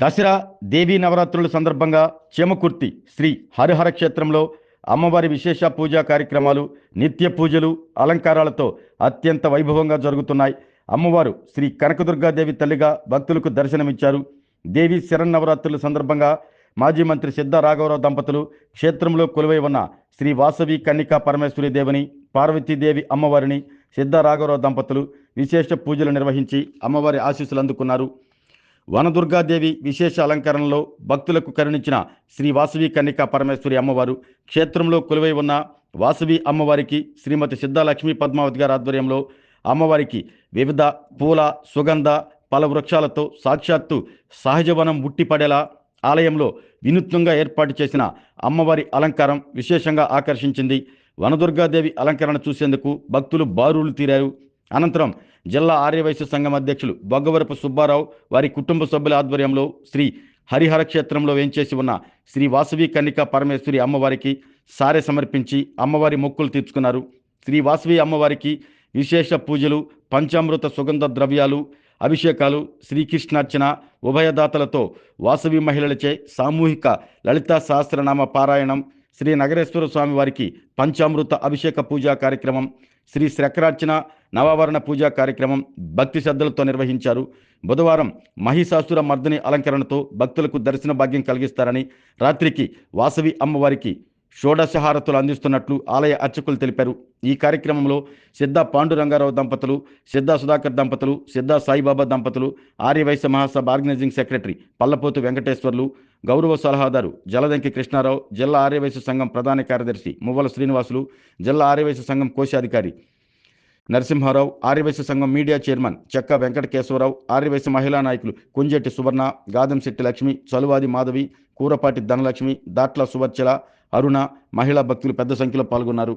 దసరా దేవీ నవరాత్రుల సందర్భంగా చేమకుర్తి శ్రీ హరిహర క్షేత్రంలో అమ్మవారి విశేష పూజా కార్యక్రమాలు, నిత్య పూజలు, అలంకారాలతో అత్యంత వైభవంగా జరుగుతున్నాయి. అమ్మవారు శ్రీ కనకదుర్గాదేవి తల్లిగా భక్తులకు దర్శనమిచ్చారు. దేవి శరన్నవరాత్రుల సందర్భంగా మాజీ మంత్రి సిద్ధ రాఘవరావు దంపతులు క్షేత్రంలో కొలువై ఉన్న శ్రీ వాసవి కన్నికా పరమేశ్వరి దేవిని, పార్వతీదేవి అమ్మవారిని సిద్ధ రాఘవరావు దంపతులు విశేష పూజలు నిర్వహించి అమ్మవారి ఆశీస్సులు అందుకున్నారు. వనదుర్గాదేవి విశేష అలంకరణలో భక్తులకు కరుణించిన శ్రీ వాసవి కన్నికా పరమేశ్వరి అమ్మవారు క్షేత్రంలో కొలువై ఉన్న వాసవి అమ్మవారికి శ్రీమతి సిద్ధ లక్ష్మీ పద్మావతి గారి ఆధ్వర్యంలో అమ్మవారికి వివిధ పూల, సుగంధ, పల వృక్షాలతో సాక్షాత్తు సహజవనం ఉట్టిపడేలా ఆలయంలో వినూత్నంగా ఏర్పాటు చేసిన అమ్మవారి అలంకారం విశేషంగా ఆకర్షించింది. వనదుర్గాదేవి అలంకరణ చూసేందుకు భక్తులు బారులు తీరారు. అనంతరం జిల్లా ఆర్యవైశ్య సంఘం అధ్యక్షులు బొగ్గవరపు సుబ్బారావు వారి కుటుంబ సభ్యుల ఆధ్వర్యంలో శ్రీ హరిహర క్షేత్రంలో వేంచేసి ఉన్న శ్రీ వాసవి కన్నికా పరమేశ్వరి అమ్మవారికి సారె సమర్పించి అమ్మవారి మొక్కులు తీర్చుకున్నారు. శ్రీ వాసవి అమ్మవారికి విశేష పూజలు, పంచామృత సుగంధ ద్రవ్యాలు, అభిషేకాలు, శ్రీకృష్ణార్చన, ఉభయదాతలతో వాసవి మహిళలచే సామూహిక లలితా సహస్రనామ పారాయణం, శ్రీ నగరేశ్వర స్వామి వారికి పంచామృత అభిషేక పూజా కార్యక్రమం, శ్రీ శ్రకరార్చన, నవావరణ పూజా కార్యక్రమం భక్తి శ్రద్ధలతో నిర్వహించారు. బుధవారం మహిషాసుర మర్దిని అలంకరణతో భక్తులకు దర్శన భాగ్యం కలిగిస్తారని, రాత్రికి వాసవి అమ్మవారికి షోడశహారతులు అందిస్తున్నట్లు ఆలయ అర్చకులు తెలిపారు. ఈ కార్యక్రమంలో సిద్ధ పాండురంగారావు దంపతులు, సిద్ధ సుధాకర్ దంపతులు, సిద్ధ సాయిబాబా దంపతులు, ఆర్యవైశ్య మహాసభ ఆర్గనైజింగ్ సెక్రటరీ పల్లపోతు వెంకటేశ్వర్లు, గౌరవ సలహాదారు జలదంకి కృష్ణారావు, జిల్లా ఆర్యవైశ్య సంఘం ప్రధాన కార్యదర్శి మువ్వల శ్రీనివాసులు, జిల్లా ఆర్యవైశ్య సంఘం కోశాధికారి నరసింహారావు, ఆర్యవైశ్య సంఘం మీడియా చైర్మన్ చెక్క వెంకటకేశ్వరరావు, ఆర్యవైశ్య మహిళా నాయకులు కుంజెట్టి సువర్ణ, గాదంశెట్టి లక్ష్మి, చలువాది మాధవి, కూరపాటి ధనలక్ష్మి, దాట్ల సువర్చల, అరుణ, మహిళా భక్తులు పెద్ద సంఖ్యలో పాల్గొన్నారు.